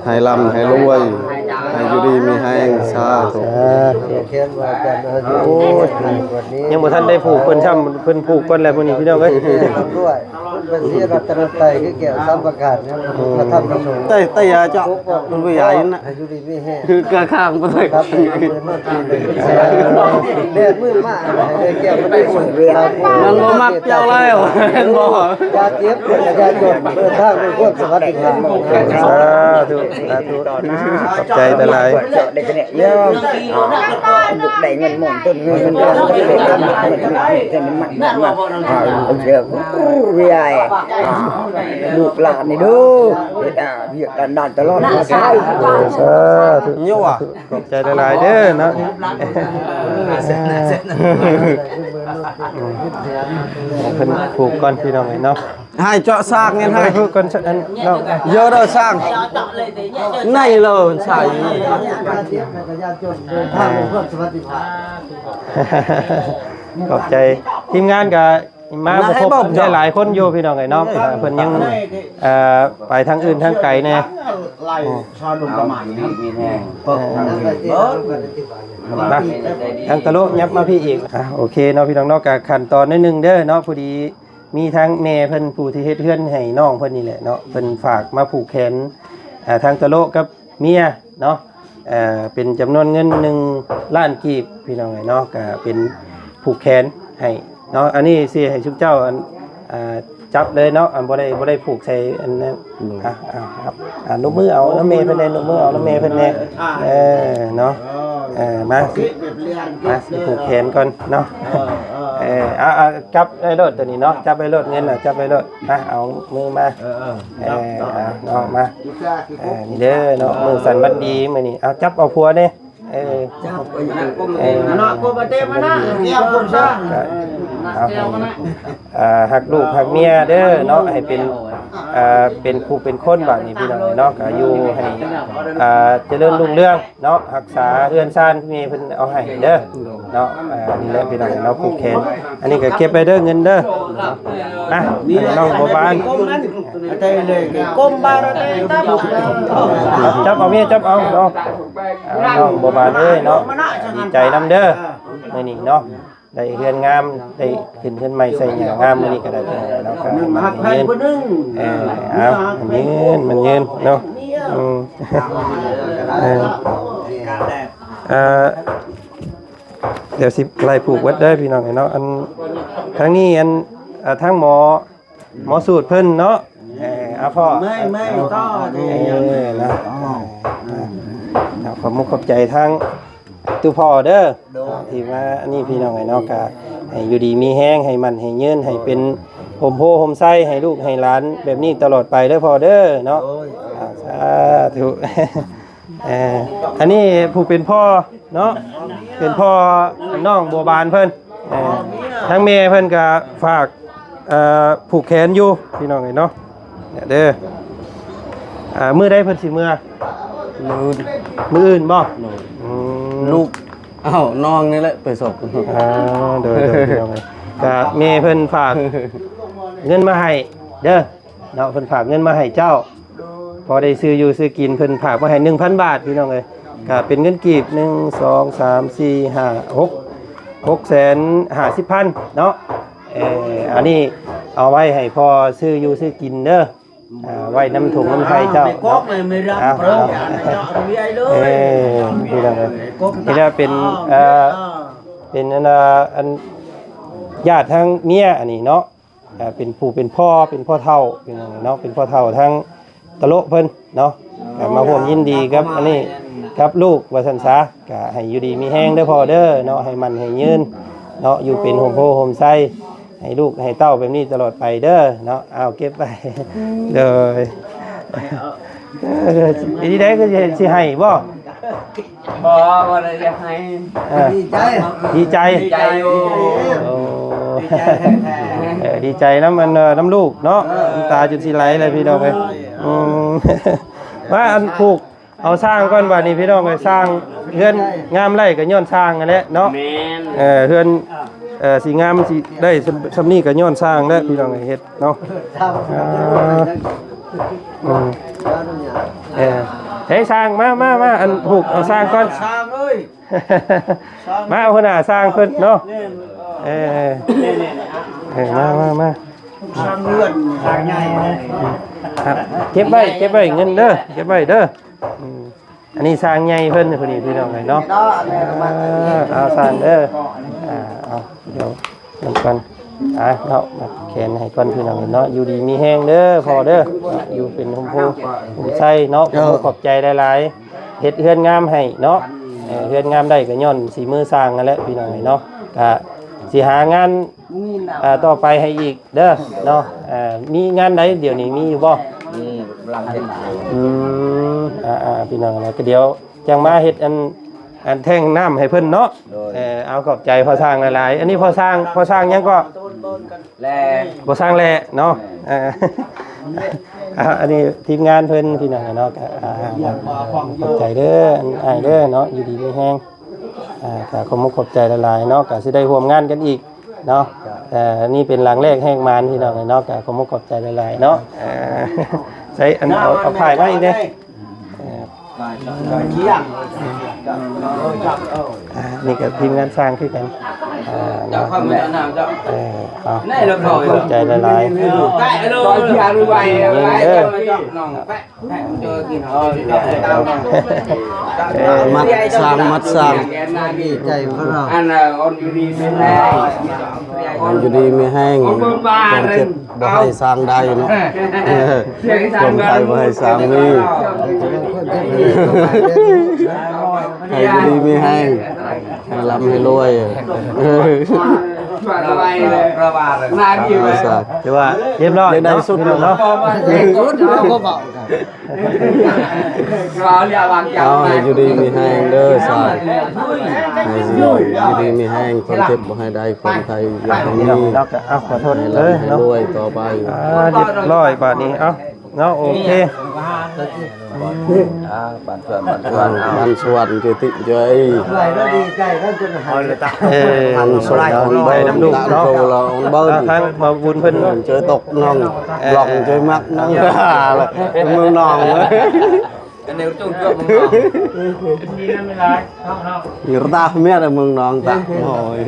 [SPEAKER 4] ให้ลำให้รวยให้อยู่ดีมีแห้งสาธุ
[SPEAKER 1] โอ้ยยังบ่ทันได้ผูกเพิ่นช้ำเพิ่นผูกก่อนแล้วมื้อนี้พี่น้องเอ้ย
[SPEAKER 5] ด้วยเป็นที่รัตนไตคือเกี่ยวกับประกาศเนี่ยมาทำกระสุน
[SPEAKER 4] แต่ยาเจาะมันบ่ใหญ่น่ะ
[SPEAKER 5] อยู่ดีไม่แห้ง
[SPEAKER 4] คือกระข้างบ่ได้
[SPEAKER 5] ครับเดือดมืดมากเลยเกี่ยวกับได้หมดเรือ
[SPEAKER 4] มันบ่มักเจ้าแล้วเห็นบ่
[SPEAKER 5] ยาเจ็บยาจนเดินทางด้วยความสวัสดิภาพ
[SPEAKER 1] สาธุขอบใจแต่หลาย
[SPEAKER 5] เด็กเนี่ยเยอะได้เงินหมุนต้นเงินได้มันเยอะวิไอลูกหลานนี่ดูเรียกกันนานตลอดใช่
[SPEAKER 1] สาธุ
[SPEAKER 4] ยั่ว
[SPEAKER 1] ขอบใจแต่หลายเด้อเนาะเพิ่นผูกก่อนพี่น้องเนาะ
[SPEAKER 4] ให้เจาะซากเนี่ยให้
[SPEAKER 1] ผูกก่อนอันเนาะ
[SPEAKER 4] เยอะเด้อสร้างในเลยใช่
[SPEAKER 1] ขอบใจทีมงานกับมาพบได้หลายคนอยู่พี่น้องไอ้เนาะเพิ่นยังไปทางอื่นทางไกลแน่
[SPEAKER 5] ไล่ชอดุมประมาณนี้มีแห้ง
[SPEAKER 1] มาทางตะลุยับมาพี่อีกโอเคเนาะพี่น้องเนาะกับขั้นตอนนิดนึงเด้อเนาะพอดีมีทั้งแม่เพิ่นผู้ที่เฮ็ดเฮือนให้น้องเพิ่นนี่แหละเนาะเพิ่นฝากมาผูกแขนทางตะลุกับเมียเนาะเป็นจำนวนเงิน1 ล้านกีบพี่น้องไอ้เนาะก็เป็นผูกแขนให้เนาะอันนี้สิให้ชุบเจ้าจับเลยเนาะบ่ได้ผูกใส่อันนั้นครับนกมือเอาน้ำเมย์เพิ่นแน่นกมือเอาน้ำเมย์เพิ่นแน่เนาะมาสิผูกแขนก่อนเนาะจับไอ้รถตัวนี้เนาะจับไอ้รถเงินน่ะจับไอ้รถเอามือมาเนาะมานี่เด้อเนาะมือสั่นบัดดีมื้อนี้เอาจับเอาผัวเด้
[SPEAKER 5] จับไป
[SPEAKER 2] Anak ko bate mana? Kiao pun sa.
[SPEAKER 1] หักลูกหักเมียเด้อเนาะให้เป็นผู้เป็นคนบัดนี้พี่น้องเนาะก็อยู่ให้เจริญรุ่งเรืองเนาะรักษาเรือนซ่านมีเพิ่นเอาให้เด้อเนาะนี่แหละพี่น้องเนาะผูกแขนอันนี้ก็เก็บไปเด้อเงินเด้อนะน้องบ่บาน
[SPEAKER 2] Ate le kom bara te ta.
[SPEAKER 1] จับเอาเมียจับเอาเนาะน้องบ่บานเอ้ยเนาะดีใจนำเด้อมื้อนี้เนาะได้เรือนงามได้ขึ้นเรือนใหม่ใส่หญ้างามมื้อนี้ก็ได้เนาะก็มันยืนมันยืนเนาะเดี๋ยวสิไล่ผูกวัดได้พี่น้องเนาะอันทางนี้อันทางหมอสูตรเพิ่นเนาะพ่อ
[SPEAKER 2] ไม่ต่อ
[SPEAKER 1] นะขอบมุขขอบใจทางตู้พ่อเด้อที่มาอันนี้พี่น้องเนาะก็ให้อยู่ดีมีแห้งให้มันให้ยืนให้เป็นโฮมโพโฮมไส้ให้ลูกให้หลานแบบนี้ตลอดไปเด้อพ่อเด้อเนาะสาธุอันนี้ผู้เป็นพ่อเนาะเป็นพ่อน้องบัวบานเพิ่นทั้งแม่เพิ่นก็ฝากผูกแขนอยู่พี่น้องเนาะเด้อมื้อใดเพิ่นสิมื้ออื่นบ่
[SPEAKER 4] ลูกน้องนี่แหละไปสอบ
[SPEAKER 1] เด้อพี่น้องก็แม่เพิ่นฝากเงินมาให้เด้อเนาะเพิ่นฝากเงินมาให้เจ้าพอได้ซื้ออยู่ซื้อกินเพิ่นฝากมาให้ 1,000 บาทพี่น้องเอ้ยก็เป็นเงินกีบ1 2 3 4 5 650,000เนาะอันนี้เอาไว้ให้พอซื้ออยู่ซื้อกินเด้อไว้น้ำถุงน้ำไทยเจ้าเนาะนี่ละนี่ละเป็นอันญาติทางเมียอันนี้เนาะเป็นผู้เป็นพ่อเฒ่าเป็นเนาะเป็นพ่อเฒ่าทางตะโลเพิ่นเนาะมาร่วมยินดีครับอันนี้ครับลูกว่าซั่นซะก็ให้อยู่ดีมีแห้งเด้อพ่อเด้อเนาะให้มันให้ยืนเนาะอยู่เป็นโฮมโพโฮมไส้ให้ลูกให้เต้าแบบนี้ตลอดไปเด้อเนาะเอาเก็บไปเลยดีได้ก็จะสิให้บ่
[SPEAKER 2] ได้อยากให้
[SPEAKER 1] ดีใจ
[SPEAKER 2] อยู่
[SPEAKER 1] ดีใจน้ำลูกเนาะตาจุดสิไหลเลยพี่น้องเอ้ยว่าอันผูกเอาสร้างก่อนว่านี่พี่น้องเอ้ยสร้างเฮือนงามไร่ก็ย้อนสร้างนั่นแหละเนาะเฮือนสีงามสิได้สำนี้ก็ย้อนสร้างแล้วพี่น้องเฮ็ดเนาะเฮ้ยสร้างมาอันผูกเอาสร้างก่อน
[SPEAKER 2] สร้างเอ้ย
[SPEAKER 1] มาเอาขนาดสร้างเพิ่นเนาะมา
[SPEAKER 2] สร้างเรือนสร้างใหญ่
[SPEAKER 1] เก็บไว้เงินเด้อเก็บไว้เด้ออันนี้สร้างใหญ่เพิ่นพอดีพี่น้องเลยเนาะเอาสร้างเด้อเอาเดี๋ยวมันกันเนาะมาแขนให้ก่อนพี่น้องเนาะอยู่ดีมีแห้งเด้อพอเด้ออยู่เป็นหุ่มโพหุ่มไส้เนาะขอบใจหลายๆเฮ็ดเฮือนงามให้เนาะเฮือนงามได้ก็ย้อนสีมือสร้างนั่นแหละพี่น้องเนาะก็สิหางานต่อไปให้อีกเด้อเนาะมีงานใดเดี๋ยวนี้มีอยู่บ่พี่น้องนะก็เดี๋ยวจังมาเฮ็ดอันแท่งน้ำให้เพิ่นเนาะเอาขอบใจพอสร้างหลายๆอันนี้พอสร้างยังก็
[SPEAKER 2] แล
[SPEAKER 1] พอสร้างแลเนาะอันนี้ทีมงานเพิ่นพี่น้องเนาะก็ขอบใจเด้ออ้ายเด้อเนาะอยู่ดีมีแฮงก็ขอขอบใจหลายๆเนาะก็สิได้ร่วมงานกันอีกเนาะนี่เป็นหลังแรกแห้งมานพี่น้องเนาะก็ขอขอบใจหลายๆเนาะใช้อันเอาถ่ายมาอีกเด้นี่ก็ทีมงานสร้างคือกันขอบใจหลายๆ
[SPEAKER 4] มัดสร้างดีใจพวกเราอยู่ดีไม่แห้งความเจ็บบ่ให้สร้างได้เนาะความไทยบ่ให้สร้างมีให้อยู่ดีไม่แห้งให้ร่ำให้รวย
[SPEAKER 2] ระบาดนายพี่
[SPEAKER 1] ถือว่าเรียบร้อยได้สุดเนาะ
[SPEAKER 2] ชุดเราก็บอกเราเรียกวาง
[SPEAKER 4] เอาให้อยู่ดีมีแห้งเด้อสายให้อยู่ดีมีแห้งความเจ็บบ่ให้ได้ความใครอยากให้มี
[SPEAKER 1] เนาะก็เอาขอโทษ
[SPEAKER 4] ให้
[SPEAKER 1] เล
[SPEAKER 4] ร่ำ
[SPEAKER 1] ย
[SPEAKER 4] ให้
[SPEAKER 1] เนาะ
[SPEAKER 4] รวยต่อไป
[SPEAKER 1] เรียบร้อยบาดนี้เอาเนาะโอเค
[SPEAKER 4] บันสวรรค์เจติเจย
[SPEAKER 1] อันสวยของไปน้ำดุเนาะ
[SPEAKER 4] เราเบิ้ล
[SPEAKER 1] ทั้งมาบุญเพิ่น
[SPEAKER 4] เจอตกน้องหลอกเจอมักน้องเลยเมืองนองเลย
[SPEAKER 2] เดี๋ยวจุ่มจุ่มมึง
[SPEAKER 6] ดีนั่นไม่ร้ายเนาะ
[SPEAKER 4] อยู่ตาเมียแต่เมืองนองตาโอ้ย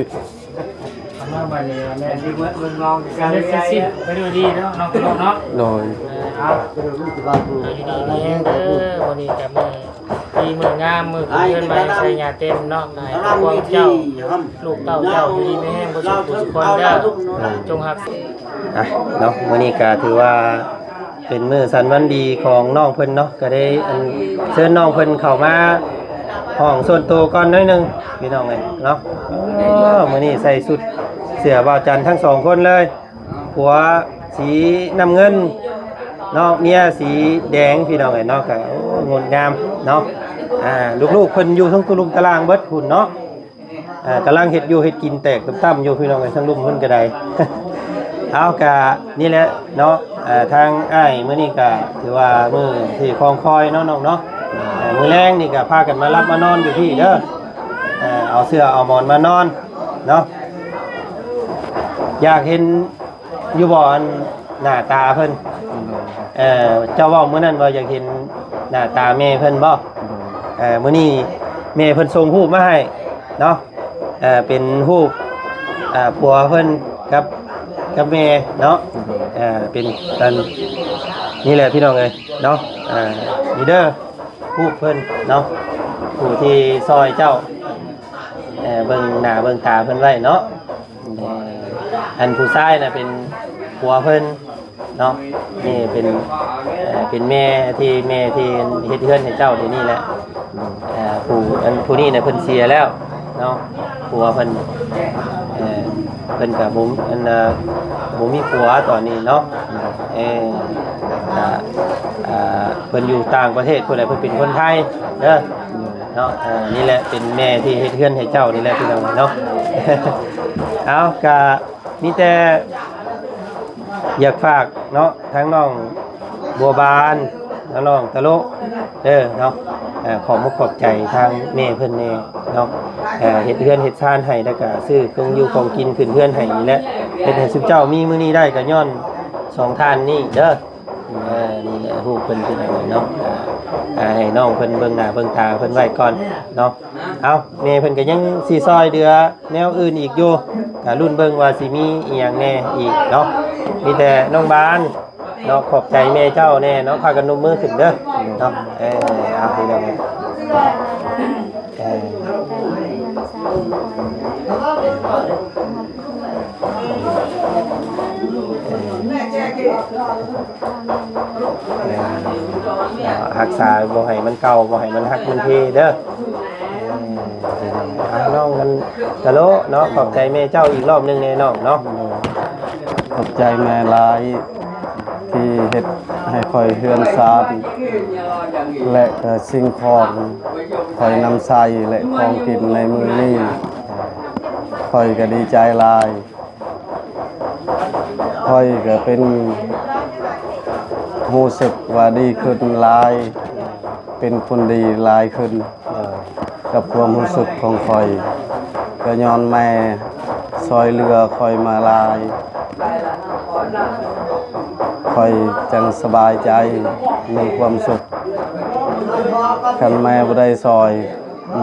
[SPEAKER 6] มาบัดนี้แม่ดีเมื่อมึงลองการเล่นซิไปดูดีเนาะน้องเนาะ
[SPEAKER 4] โดย
[SPEAKER 6] เอาดีนี่เองเด้อวันนี้กับมือดีมืองามมือเพื่อนไปใช้งานเต็มเนาะนายพวกเจ้าลูกเต้าเจ้าดีไม่แห้งประสบทุกคนเด้อจงหัก
[SPEAKER 1] อ่ะเนาะมื้อนี้ก็ถือว่าเป็นมื้อสันวันดีของน้องเพิ่นเนาะก็ได้เชิญน้องเพิ่นเข้ามาห้องส่วนตัวก่อนหน่อยหนึงพี่น้องเอ้ยเนาะมื้อนี้ใส่ชุดเสื้อบ่าวจันทร์ทั้งสองคนเลยผัวสีน้ำเงินเนาะเมียสีแดงพี่น้องเอ้ยเนาะก็งดงามเนาะลูกๆเพิ่นอยู่ทั้งตุลุมตารางเบิดพุ่นเนาะกำลังเฮ็ดอยู่เฮ็ดกินแตกตั้มๆอยู่พี่น้องเอ้ยทั้งลุมเพิ่นก็ได้ เอากะนี่แหละเนาะทางอ้ายมื้อนี้ก็ถือว่ามื้อที่คลองคอยเนาะน้องเนาะมื้อแรงนี่ก็พากันมารับมานอนอยู่ที่เด้อเอาเสื้อเอาหมอนมานอนเนาะอยากเห็นอยู่บ่อนหน้าตาเพิ่นเจ้าเว้ามื้อนั้นว่าอยากเห็นหน้าตาแม่เพิ่นบ่มื้อนี้แม่เพิ่นส่งรูปมาให้เนาะเป็นรูปผัวเพิ่นกับแม่เนาะเป็นกันนี่แหละพี่น้องเอ้ยเนาะนี่เด้อผู้เพิ่นเนาะผู้ที่ซอยเจ้าเบิ่งหน้าเบิ่งตาเพิ่นไว้เนาะอันผู้ชายน่ะเป็นผัวเพิ่นเนาะนี่เป็นแม่ที่เฮ็ดเฮือนให้เจ้าเดี๋ยวนี้แหละผู้นี้น่ะเพิ่นเสียแล้วเนาะผัวเพิ่นเป็นกับผมผมมีผัวตอนนี้เนาะเพิ่นอยู่ต่างประเทศเพิ่นเป็นคนไทยเด้อเนาะนี่แหละเป็นแม่ที่เฮ็ดเฮือนให้เจ้านี่แหละพี่น้องเนาะ เอาก็มีแต่อยากฝากเนาะทั้งน้องบัวบานทั้งน้องตะโลเด้อเนาะขอมุกขอบใจทางแม่เพิ่นแน่เนาะเฮ็ดเฮือนเฮ็ดชานให้แล้วก็ซื้อเครื่องอยู่ของกินขึ้นเฮือนให้นี่แหละเฮ็ดให้สุเจ้ามีมื้อนี้ได้ก็ย้อนสองท่านนี่เด้อนี่แหละฮู้เพิ่นเป็นจังไดเนาะให้น้องเพิ่นเบิ่งหน้าเบิ่งตาเพิ่นไว้ก่อนเนาะเอาแม่เพิ่นก็ยังสิซอยเดือแนวอื่นอีกอยู่ก็รุ่นเบิ่งว่าสิมีอีหยังแน่อีกเนาะมีแต่น้องบานเนาะขอบใจแม่เจ้าแน่เนาะพากันนุ่มมือขึ้นเด้อเนาะเอาพี่น้องรักษาบ่ให้มันเก่าบ่ให้มันหักมันเทเด้อน้องกันตะโลเนาะขอบใจแม่เจ้าอีกรอบนึงแน่น้องเนาะ
[SPEAKER 4] ขอบใจแม่หลายที่เฮ็ดให้คอยเฮือนซาดและสิ่งของคอยนำใส่และของกินในมื้อนี้คอยก็ดีใจหลายคอยก็เป็นรู้สึกว่าดีขึ้นหลายเป็นคนดีหลายขึ้นกับความรู้สึกของคอยก็ย้อนแม่ซอยเรือคอยมาหลายคอยจังสบายใจมีความสุขคันแม่บ่ได้ซอย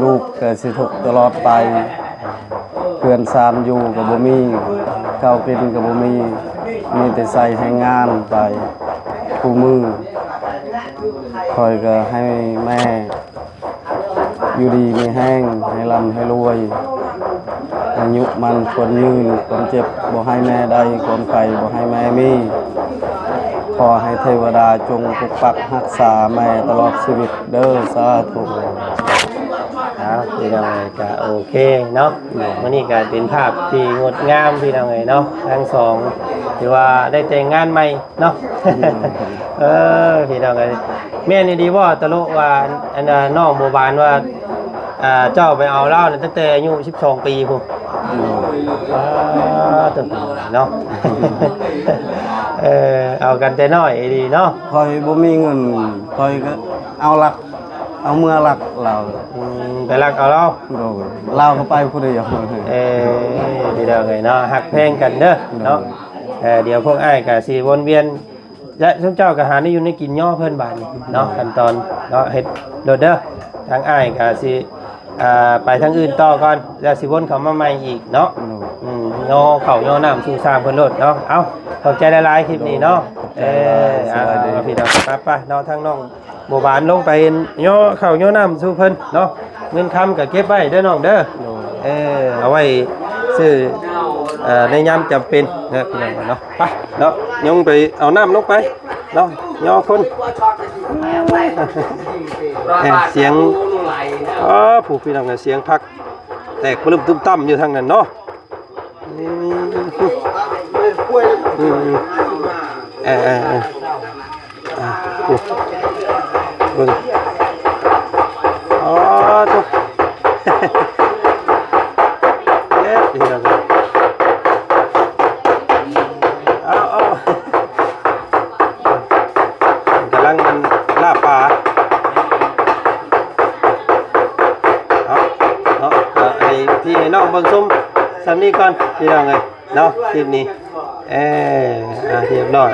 [SPEAKER 4] ลูกก็สิทุกข์ตลอดไปเพื่อนซานอยู่ก็บ่มีข้าวกินก็บ่มีแต่ใส่ให้งานไปคู่มือคอยก็ให้แม่อยู่ดีมีแห้งให้ร่ำให้รวยอายุมันควรยืนความเจ็บบ่ให้แม่ได้ความไข้บ่ให้แม่มีขอให้เทวดาจงปกปักรักษาแม่ตลอดชีวิตเด้อสาธุ
[SPEAKER 1] พี่น้องเอ้ยก็โอเคเนาะวันนี้ก็เป็นภาพที่งดงามพี่น้องเอ้ยเนาะทั้งสองถือว่าได้แต่งงานใหม่เนาะ พี่น้องเอ้ยแม่นี่ดีบ่ตะลุว่าอันน้องโบบานว่าเจ้าไปเอาเหล้าตั้งแต่อายุ12 ปีพุ่นตึกเนาะ เอากันแต่น้อยดีเนาะ
[SPEAKER 4] คอยบ่มีเงินคอยก็เอาหลักเอาเมื่อหลักเรา
[SPEAKER 1] ไปรักเอาเรา
[SPEAKER 4] โดยเราก็ไปผู้เดียว
[SPEAKER 1] พี่น้องเอ้ยเนาะหักเพลงกันเด้อเนาะเดี๋ยวพวกอ้ายก็สิวนเวียนและทุกเจ้าก็หาได้อยู่ในกินย่อเพิ่นบาดนี้เนาะขั้นตอนเนาะเฮ็ดโดดเด้อทางอ้ายก็สิไปทางอื่นต่อก่อนแล้วสิวนเข้ามาใหม่อีกเนาะย่อเข้าย่อน้ำสู่สร้างเพิ่นโลดเนาะเอ้าขอบใจหลายๆคลิปนี้เนาะพี่น้องไปเนาะทางน้องโบบานลงไปย่อเข้าย่อน้ำสู่เพิ่นเนาะเงินคำก็เก็บไว้เด้อน้องเด้อเอาไว้ซื้อในยามจำเป็นนะพี่น้องเนาะไปเนาะยงไปเอาน้ำลงไปเนาะย่อคนเสียงผู้พี่น้องเสียงพักแตกปลื้มตุ้มตั้มอยู่ทางนั้นเนาะเบิ่งทุกพี่น้องเอากำลังมันล่าปลาไอ้ที่ให้น้องเบิ่งส้มสำนี้ก่อนพี่น้องเลยเนาะคลิปนี้เรียบร้อย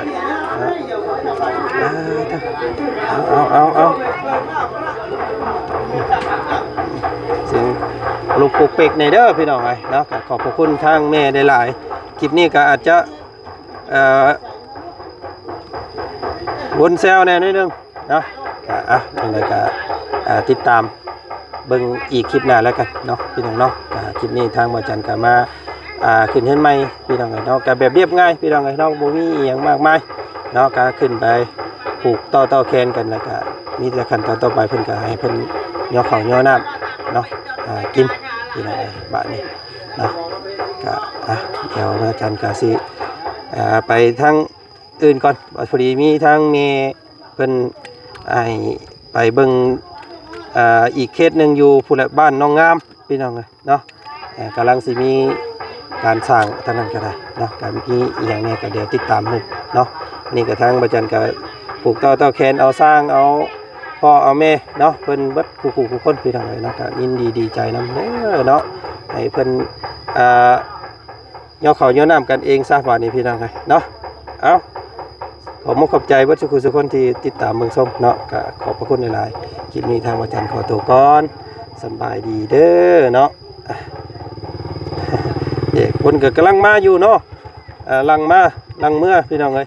[SPEAKER 1] เอาเสียงลูกปุกเป็กในเด้อพี่น้องเลยเนาะขอบคุณทางแม่ได้หลายคลิปนี้ก็อาจจะวนแซวแน่นิดนึงเนาะยังไงก็ติดตามเบิ่งอีกคลิปหน้าแล้วกันเนาะพี่น้องเนาะคลิปนี้ทางบ่จันก็มาขึ้นเห็นไหมพี่น้องเนาะก็แบบเรียบง่ายพี่น้องเนาะบ่มีหยังมากมายเนาะก็ขึ้นไปปลูกต่อแคนกันแล้วก็มีแต่ขั้นตอนต่อไปเพิ่นก็ให้เพิ่นย่อข้าวย่อน้ำเนาะกินพี่น้องบ้านนี้เนาะก็เดี๋ยวบ่จันก็สิไปทางอื่นก่อนพอดีมีทางเมเพิ่นให้ไปเบิ่งอีกเคสหนึ่งอยู่ผู้ละบ้านน้องงามพี่น้องเนาะกำลังสิมีการสร้างทางนั้นก็ได้เนาะการมีอย่างนี้ก็เดี๋ยวติดตามหนึ่งเนาะนี่ก็ทางประจันก็ปลูกต่อแคนเอาสร้างเอาพ่อเอาแม่เนาะเพิ่นเบิดคู่คนพี่น้องเลยเนาะก็ยินดีใจนำเนาะให้เพิ่นย่อเขาย่อน้ำกันเองซะว่านี่พี่น้องเลยเนาะเอาขอบใจวัดสุขุสุคนที่ติดตามเมืองส้มเนาะก็ขอบพระคุณหลายๆคลิปนี้ทางวัดจันทร์ขอตัวก่อนสบายดีเด้อเนาะเด็กคนก็กำลังมาอยู่เนาะลังเมื่อพี่น้องเลย